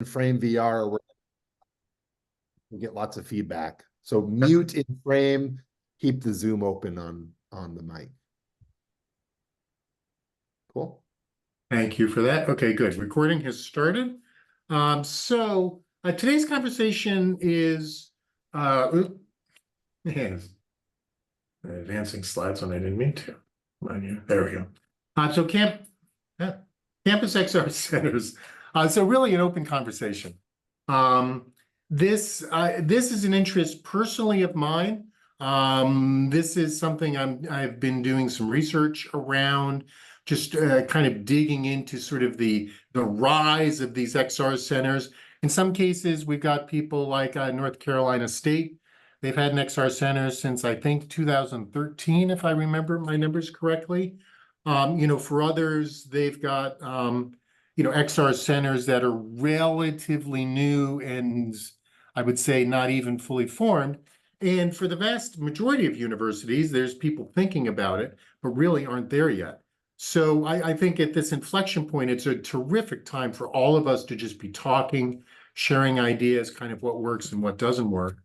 frame VR, we'll get lots of feedback. So mute in frame, keep the Zoom open on the mic. Cool. Thank you for that. Okay, good. Recording has started. Today's conversation is yes, advancing slides when I didn't mean to. There we go. Campus XR centers. So really an open conversation. This is an interest personally of mine. This is something I've been doing some research around, just kind of digging into sort of the rise of these XR centers. In some cases, we've got people like North Carolina State. They've had an XR center since I think 2013, if I remember my numbers correctly. For others, they've got XR centers that are relatively new and I would say not even fully formed. And for the vast majority of universities, there's people thinking about it, but really aren't there yet. So I think at this inflection point, it's a terrific time for all of us to just be talking, sharing ideas, kind of what works and what doesn't work.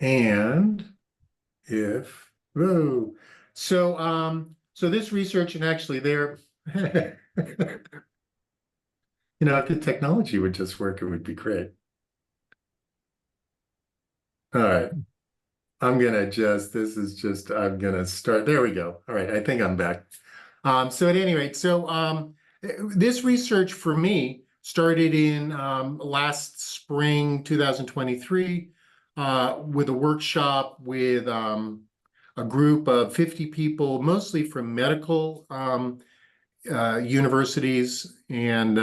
And so this research, and actually there, if the technology would just work, it would be great. All right. I'm gonna start. There we go. All right, I think I'm back. So at any rate, this research for me started in last spring, 2023, with a workshop with a group of 50 people, mostly from medical universities, and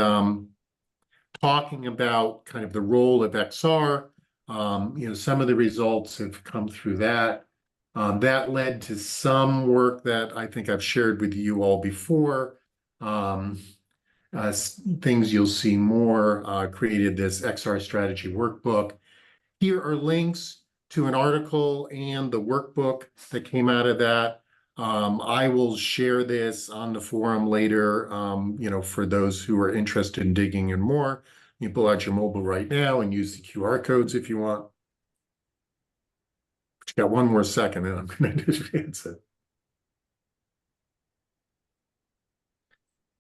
talking about kind of the role of XR. Some of the results have come through that. That led to some work that I think I've shared with you all before. Things you'll see more, created this XR strategy workbook. Here are links to an article and the workbook that came out of that. I will share this on the forum later, for those who are interested in digging in more. You pull out your mobile right now and use the QR codes if you want. But you got one more second and I'm going to advance it.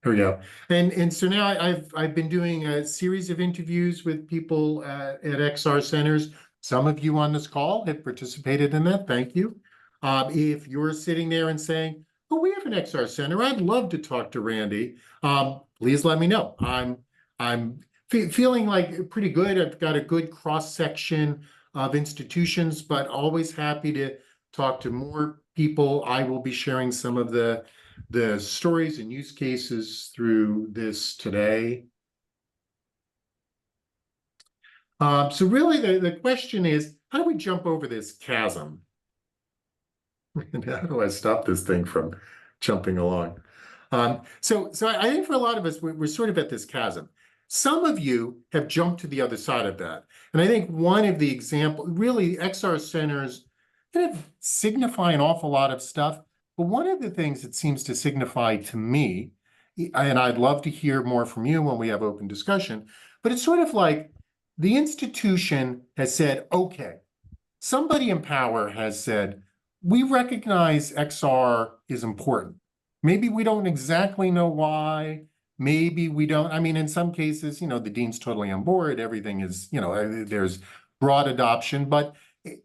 Here we go. And so now I've been doing a series of interviews with people at XR centers. Some of you on this call have participated in that. Thank you. If you're sitting there and saying, "Oh, we have an XR center. I'd love to talk to Randy," please let me know. I'm feeling like pretty good. I've got a good cross section of institutions, but always happy to talk to more people. I will be sharing some of the stories and use cases through this today. So really the question is, how do we jump over this chasm? And how do I stop this thing from jumping along? So I think for a lot of us, we're sort of at this chasm. Some of you have jumped to the other side of that. And I think one of the examples, really XR centers kind of signify an awful lot of stuff. But one of the things it seems to signify to me, and I'd love to hear more from you when we have open discussion, but it's sort of like the institution has said, okay, somebody in power has said, we recognize XR is important. Maybe we don't exactly know why. Maybe we don't. I mean, in some cases, the dean's totally on board. Everything is, there's broad adoption. But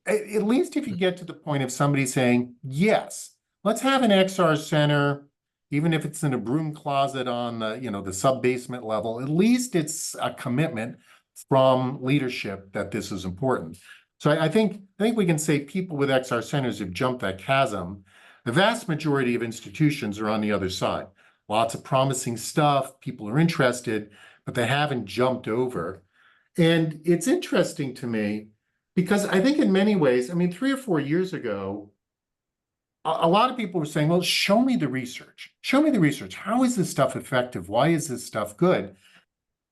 at least if you get to the point of somebody saying, yes, let's have an XR center, even if it's in a broom closet on the sub-basement level, at least it's a commitment from leadership that this is important. So I think we can say people with XR centers have jumped that chasm. The vast majority of institutions are on the other side. Lots of promising stuff, people are interested, but they haven't jumped over. And it's interesting to me because I think in many ways, 3 or 4 years ago, a lot of people were saying, well, show me the research. Show me the research. How is this stuff effective? Why is this stuff good?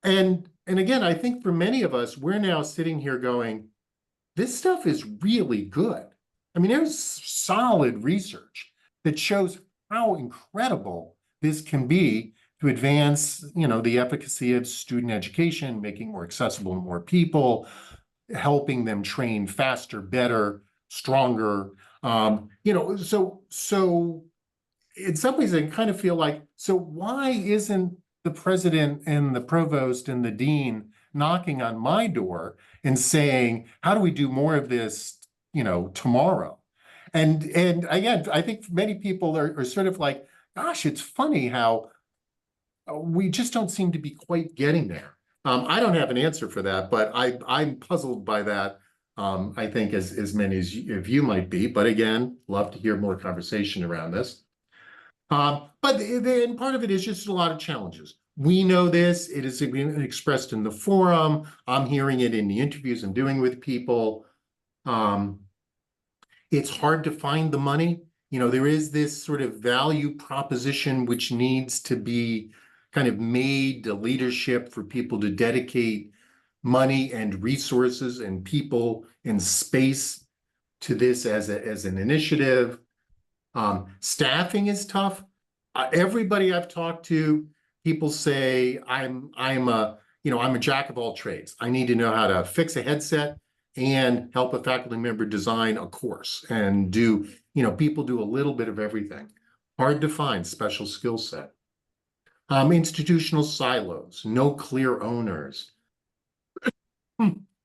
And again, I think for many of us, we're now sitting here going, this stuff is really good. There's solid research that shows how incredible this can be to advance, the efficacy of student education, making more accessible to more people, helping them train faster, better, stronger. So in some ways I kind of feel like, so why isn't the president and the provost and the dean knocking on my door and saying, how do we do more of this, tomorrow? And again, I think many people are sort of like, gosh, it's funny how we just don't seem to be quite getting there. I don't have an answer for that, but I'm puzzled by that. I think as many of you might be, but again, love to hear more conversation around this. But then part of it is just a lot of challenges. We know this, it is been expressed in the forum. I'm hearing it in the interviews I'm doing with people. It's hard to find the money. There is this sort of value proposition which needs to be kind of made to leadership for people to dedicate money and resources and people and space to this as an initiative. Staffing is tough. Everybody I've talked to, people say I'm a jack of all trades. I need to know how to fix a headset and help a faculty member design a course and people do a little bit of everything. Hard to find special skill set. Institutional silos, no clear owners.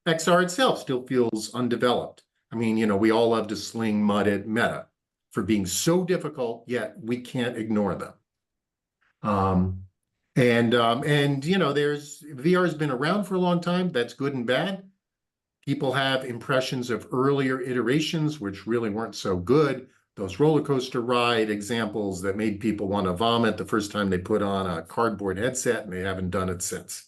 XR itself still feels undeveloped. I mean, we all love to sling mud at Meta for being so difficult, yet we can't ignore them. There's VR has been around for a long time. That's good and bad. People have impressions of earlier iterations, which really weren't so good. Those roller coaster ride examples that made people want to vomit the first time they put on a cardboard headset, and they haven't done it since.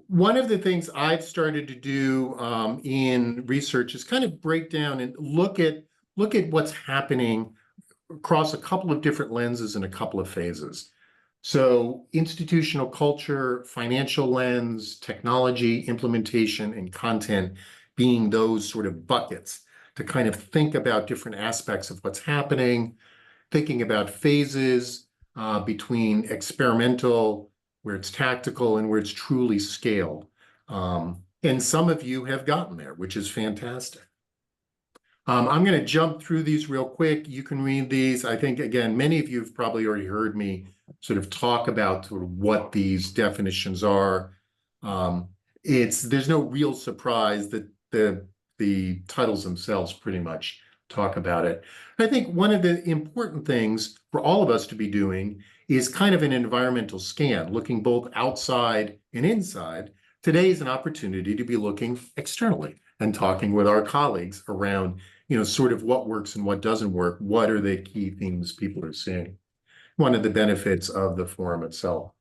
One of the things I've started to do in research is kind of break down and look at what's happening across a couple of different lenses and a couple of phases. So institutional culture, financial lens, technology, implementation, and content being those sort of buckets to kind of think about different aspects of what's happening, thinking about phases between experimental, where it's tactical, and where it's truly scaled. And some of you have gotten there, which is fantastic. I'm going to jump through these real quick. You can read these. I think, again, many of you have probably already heard me sort of talk about sort of what these definitions are. There's no real surprise that the titles themselves pretty much talk about it. I think one of the important things for all of us to be doing is kind of an environmental scan, looking both outside and inside. Today is an opportunity to be looking externally and talking with our colleagues around, sort of what works and what doesn't work. What are the key things people are seeing? One of the benefits of the forum itself.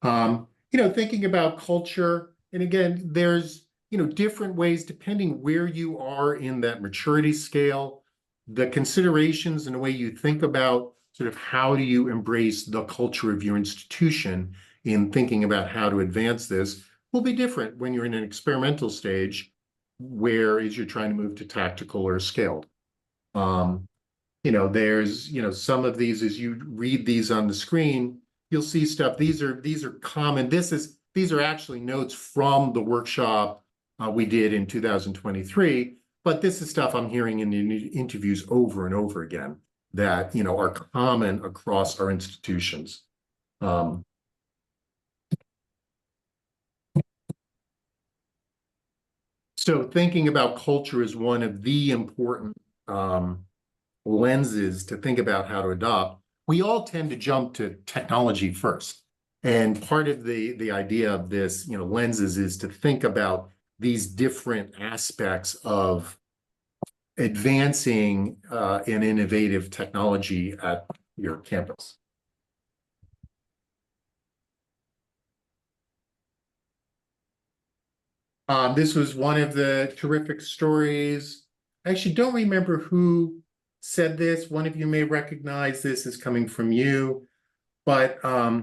Thinking about culture, and again, there's, different ways depending where you are in that maturity scale, the considerations and the way you think about sort of how do you embrace the culture of your institution in thinking about how to advance this will be different when you're in an experimental stage, whereas you're trying to move to tactical or scaled. There's, some of these, as you read these on the screen, you'll see stuff. These are common. These are actually notes from the workshop we did in 2023, but this is stuff I'm hearing in the interviews over and over again that, are common across our institutions. So thinking about culture is one of the important lenses to think about how to adopt. We all tend to jump to technology first. And part of the idea of this, lenses is to think about these different aspects of advancing an innovative technology at your campus. This was one of the terrific stories. I actually don't remember who said this. One of you may recognize this as coming from you, but I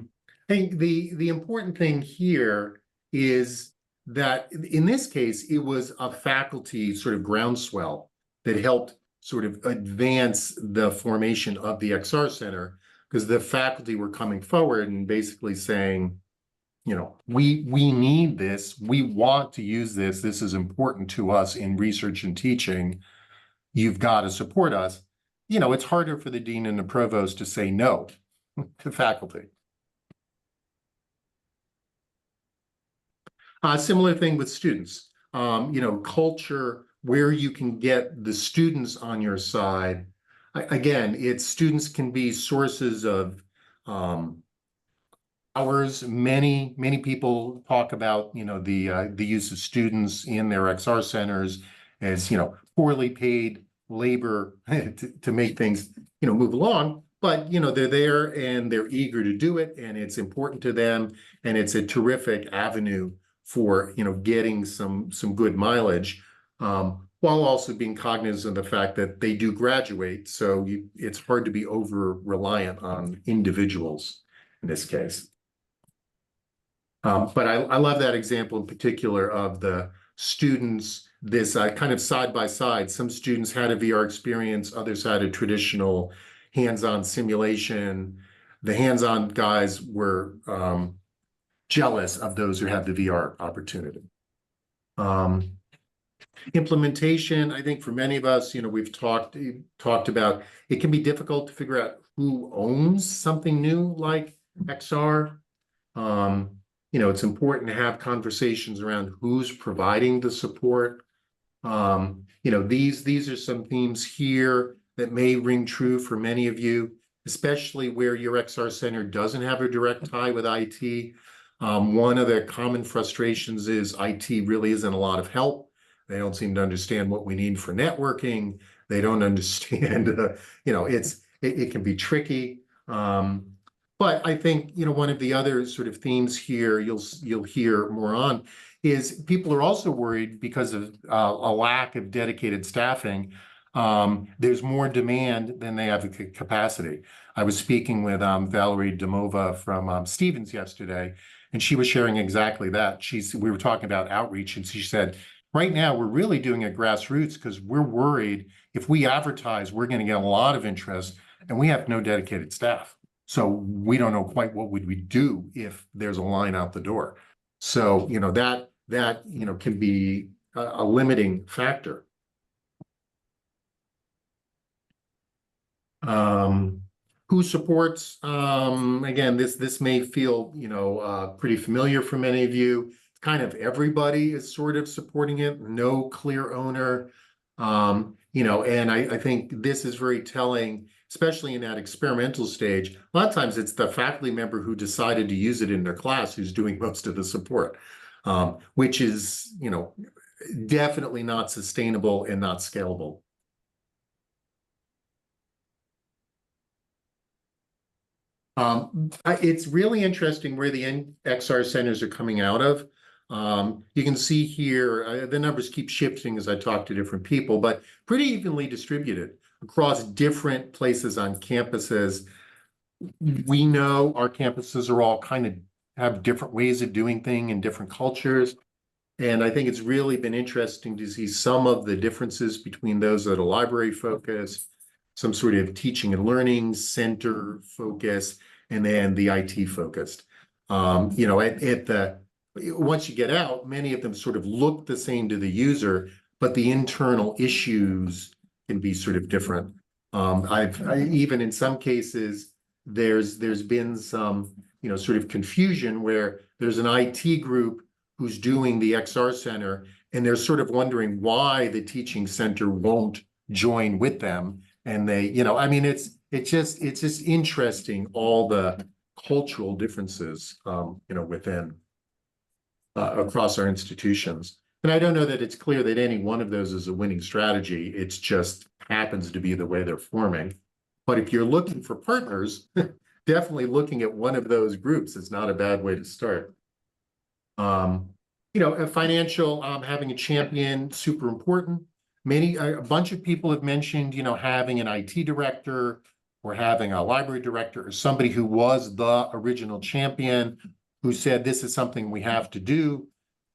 think the important thing here is that in this case, it was a faculty sort of groundswell that helped sort of advance the formation of the XR Center, because the faculty were coming forward and basically saying, you know, we need this, we want to use this, this is important to us in research and teaching, you've got to support us. You know, it's harder for the dean and the provost to say no to faculty. Similar thing with students. You know, culture, where you can get the students on your side. Again, it's students can be sources of hours. Many people talk about, you know, the use of students in their XR centers as, you know, poorly paid labor to make things, you know, move along. But, you know, they're there and they're eager to do it, and it's important to them, and it's a terrific avenue for, you know, getting some good mileage, while also being cognizant of the fact that they do graduate. So it's hard to be over reliant on individuals in this case. But I love that example in particular of the students, this kind of side by side. Some students had a VR experience, others had a traditional hands-on simulation. The hands-on guys were jealous of those who had the VR opportunity. Implementation, I think for many of us, you know, we've talked about, it can be difficult to figure out who owns something new like XR. You know, it's important to have conversations around who's providing the support. You know, these are some themes here that may ring true for many of you, especially where your XR Center doesn't have a direct tie with IT. One of the common frustrations is IT really isn't a lot of help. They don't seem to understand what we need for networking. They don't understand, you know, it can be tricky. But I think, you know, one of the other sort of themes here you'll hear more on is people are also worried because of a lack of dedicated staffing. There's more demand than they have the capacity. I was speaking with Valerie Domova from Stevens yesterday, and she was sharing exactly that. We were talking about outreach, and she said, right now we're really doing it grassroots because we're worried if we advertise, we're going to get a lot of interest, and we have no dedicated staff. So we don't know quite what would we do if there's a line out the door. So, you know, that you know, can be a limiting factor. Who supports? Again, this may feel, you know, pretty familiar for many of you. Kind of everybody is sort of supporting it, no clear owner. You know, and I think this is very telling, especially in that experimental stage. A lot of times it's the faculty member who decided to use it in their class who's doing most of the support, which is, you know, definitely not sustainable and not scalable. It's really interesting where the XR centers are coming out of. You can see here, the numbers keep shifting as I talk to different people, but pretty evenly distributed across different places on campuses. We know our campuses are all kind of have different ways of doing things and different cultures. And I think it's really been interesting to see some of the differences between those that are library focused, some sort of teaching and learning center focus, and then the IT focused. You know, once you get out, many of them sort of look the same to the user, but the internal issues can be sort of different. Even in some cases, there's been some, you know, sort of confusion where there's an IT group who's doing the XR Center, and they're sort of wondering why the teaching center won't join with them. And they, you know, I mean, it's just interesting, all the cultural differences, you know, within across our institutions. And I don't know that it's clear that any one of those is a winning strategy. It's just happens to be the way they're forming. But if you're looking for partners, definitely looking at one of those groups is not a bad way to start. You know, a financial, having a champion, super important. A bunch of people have mentioned, you know, having an IT director or having a library director or somebody who was the original champion who said, this is something we have to do.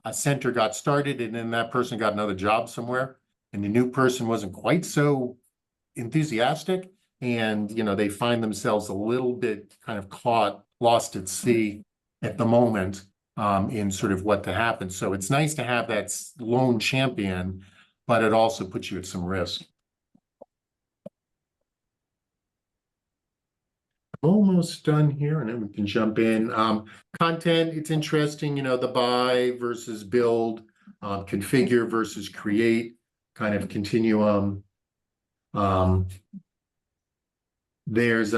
A center got started and then that person got another job somewhere and the new person wasn't quite so enthusiastic, and they find themselves a little bit kind of caught, lost at sea at the moment, in sort of what to happen. So it's nice to have that lone champion, but it also puts you at some risk. Almost done here, and then we can jump in. Content, it's interesting, the buy versus build, configure versus create kind of continuum. There's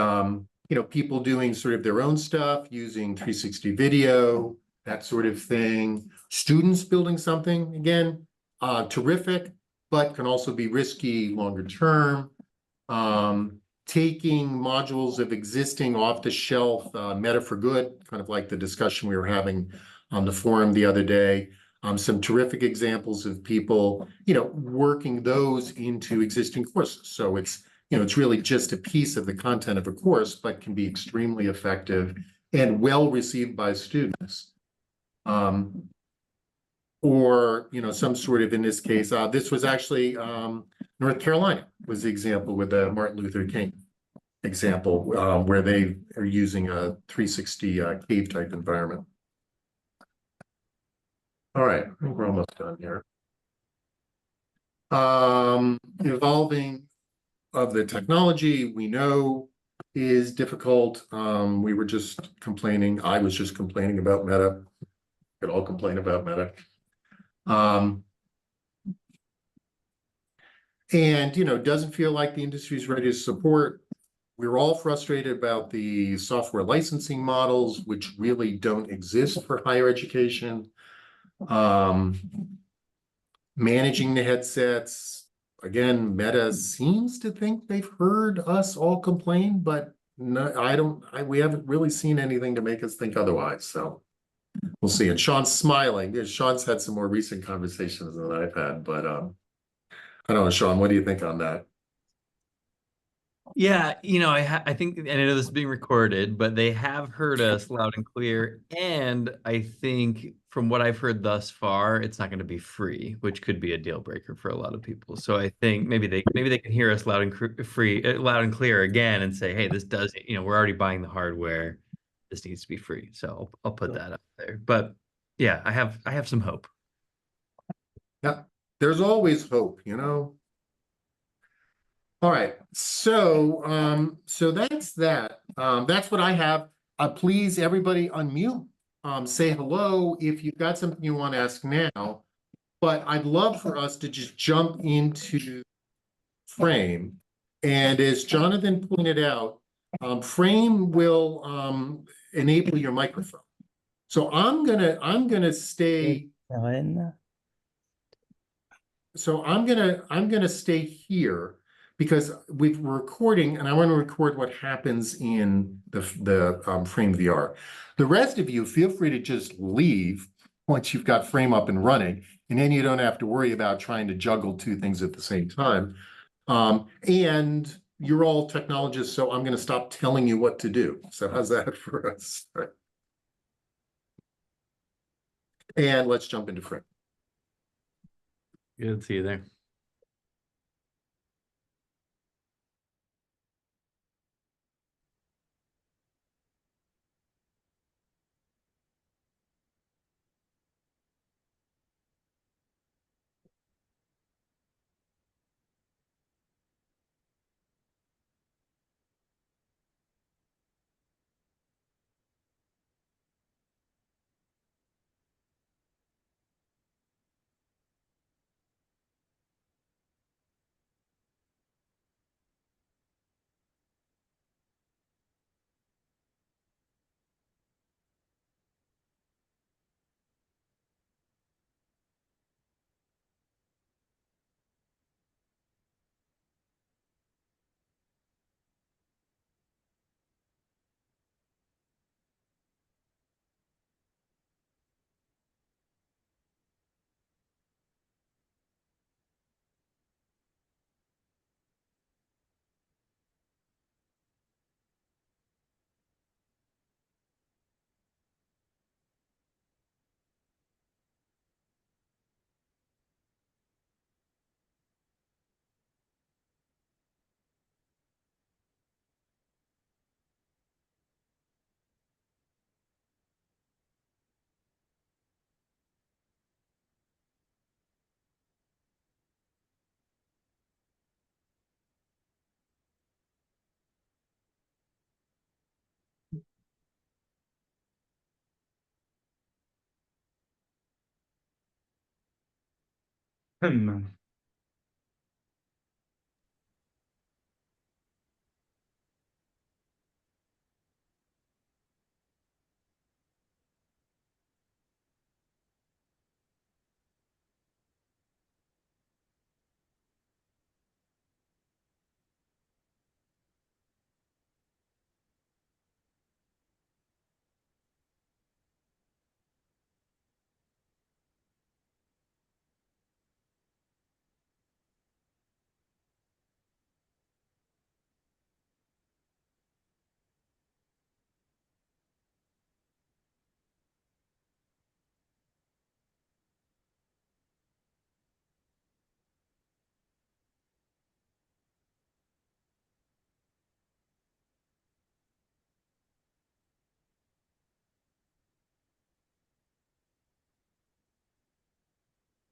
people doing sort of their own stuff using 360 video, that sort of thing. Students building something, again, terrific, but can also be risky longer term. Taking modules of existing off-the-shelf Meta for Good, kind of like the discussion we were having on the forum the other day. Some terrific examples of people, working those into existing courses. So it's really just a piece of the content of a course, but can be extremely effective and well received by students. Or some sort of, in this case, this was actually North Carolina was the example with the Martin Luther King example, where they are using a 360 cave type environment. All right, I think we're almost done here. Evolving of the technology we know is difficult. We were just complaining, I was just complaining about Meta. We could all complain about Meta. And doesn't feel like the industry is ready to support. We're all frustrated about the software licensing models, which really don't exist for higher education. Managing the headsets, again, Meta seems to think they've heard us all complain, but no, we haven't really seen anything to make us think otherwise. So we'll see. And Sean's smiling. Sean's had some more recent conversations than I've had, but I don't know, Sean, what do you think on that? Yeah, I think, and I know this is being recorded, but they have heard us loud and clear. And I think from what I've heard thus far, it's not going to be free, which could be a deal breaker for a lot of people. So I think maybe they can hear us loud and clear again and say, hey, this does, we're already buying the hardware. This needs to be free. So I'll put that up there. But yeah, I have some hope. Yeah, there's always hope, All right, so that's that. That's what I have. Please, everybody, unmute. Say hello if you've got something you want to ask now. But I'd love for us to just jump into Frame. And as Jonathan pointed out, Frame will enable your microphone. So I'm gonna stay. So I'm gonna stay here because we're recording, and I want to record what happens in the Frame VR. The rest of you, feel free to just leave once you've got Frame up and running, and then you don't have to worry about trying to juggle two things at the same time. And you're all technologists, so I'm going to stop telling you what to do. So how's that for us? All right. And let's jump into Frame. Good to see you there.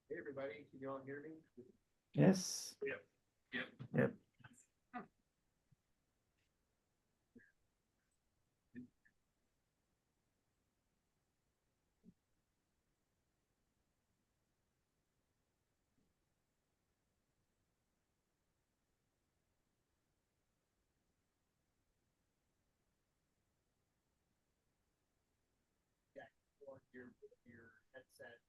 Hey, everybody, can you all hear me? Yes. Yep. Yeah, your headset.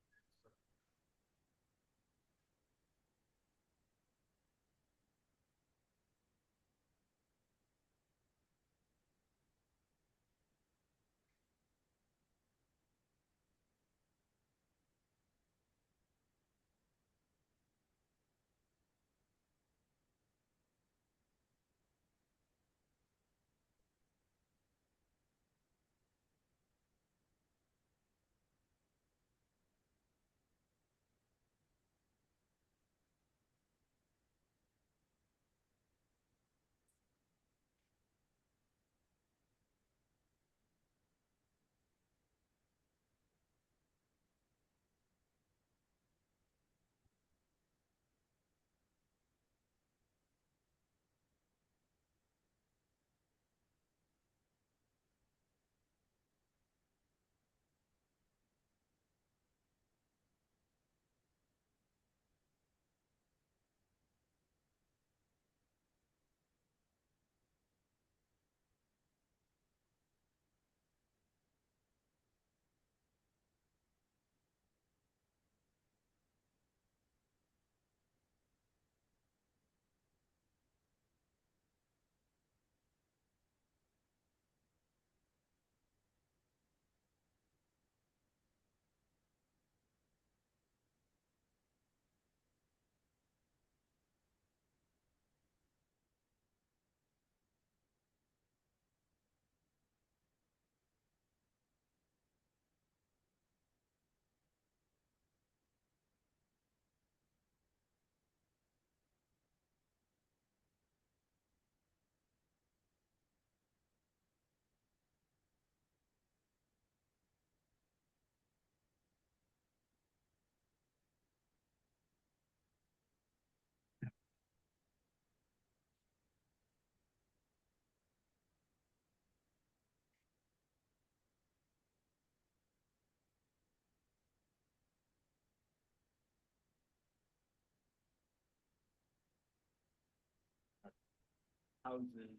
Thousand.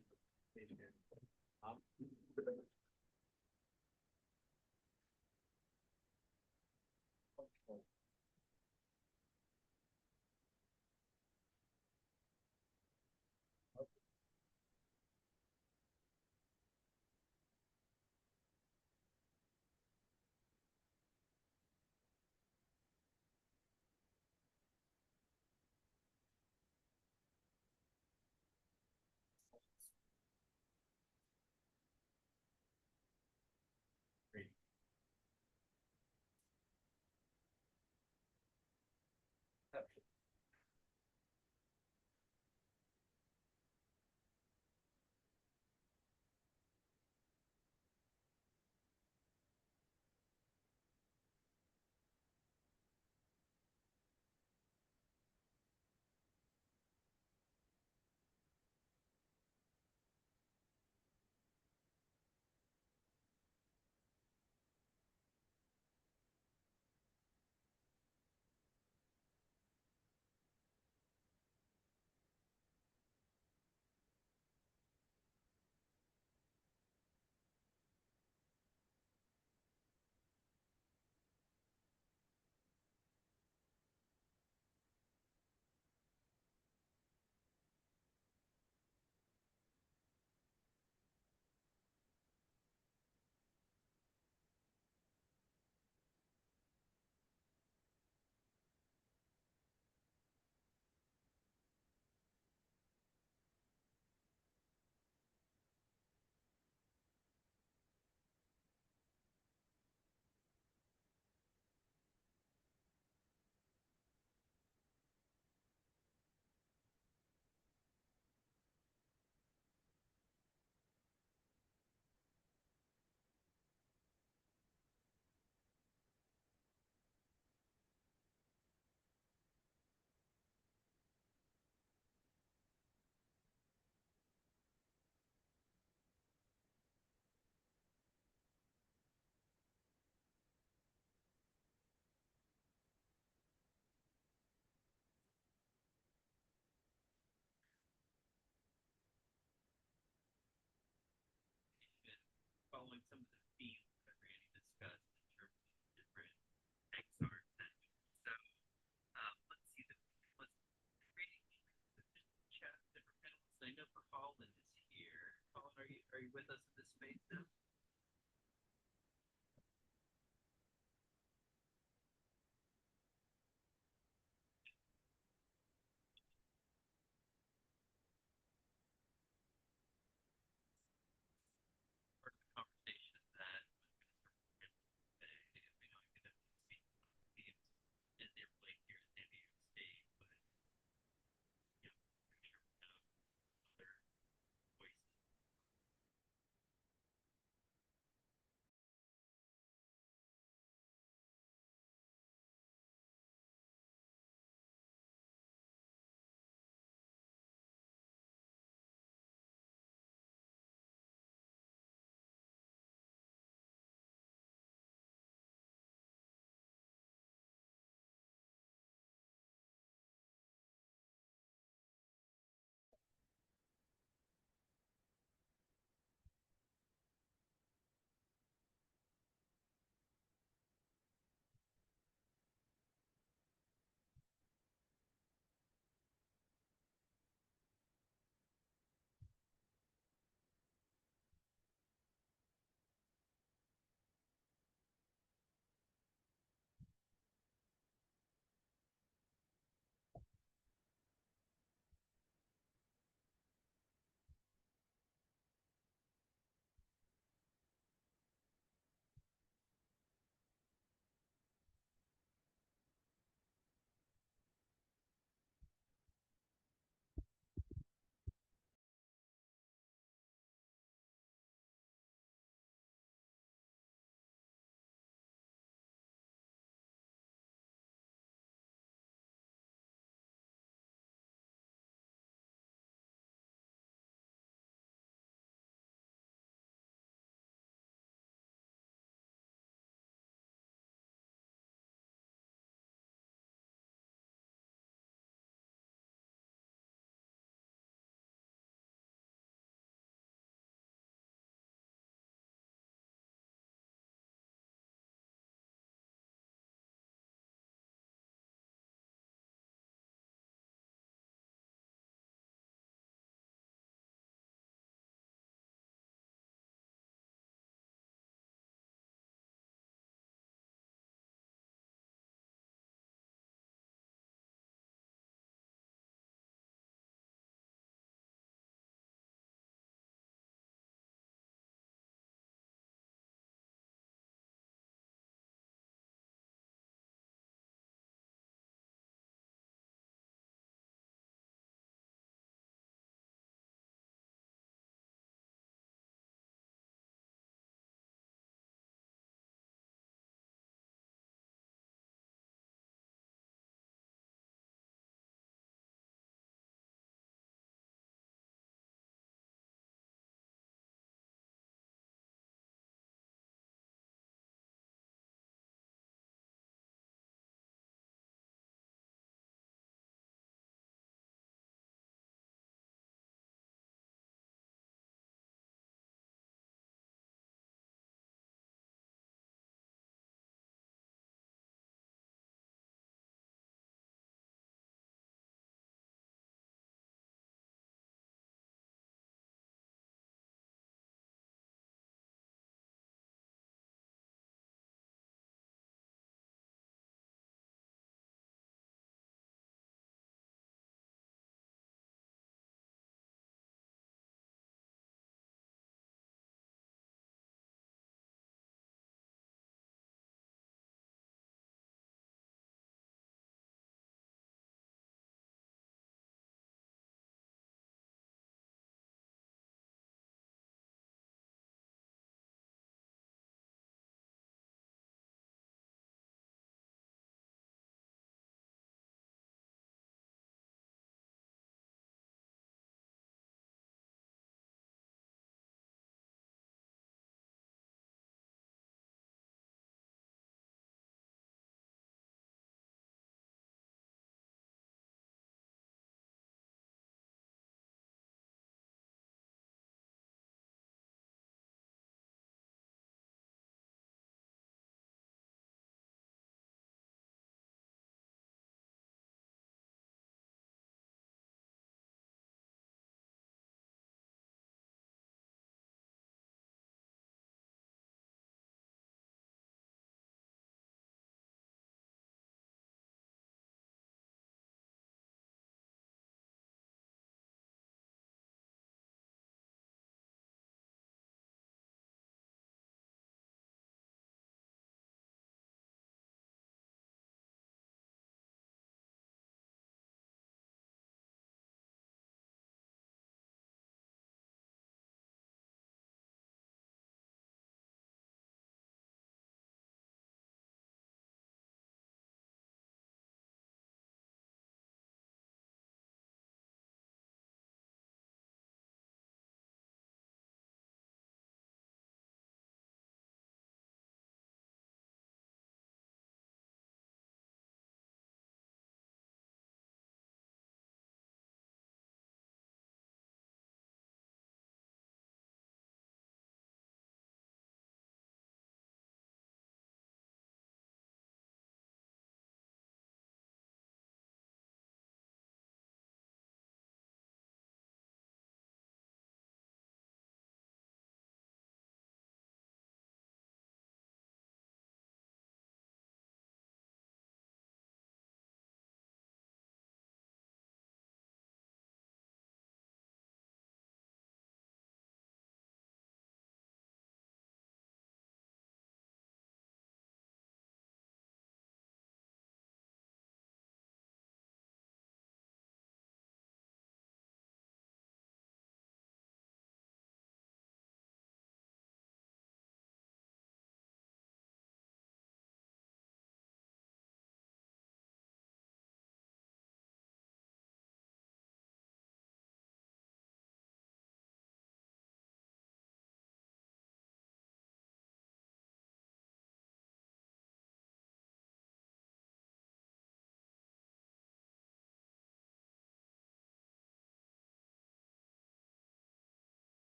some of the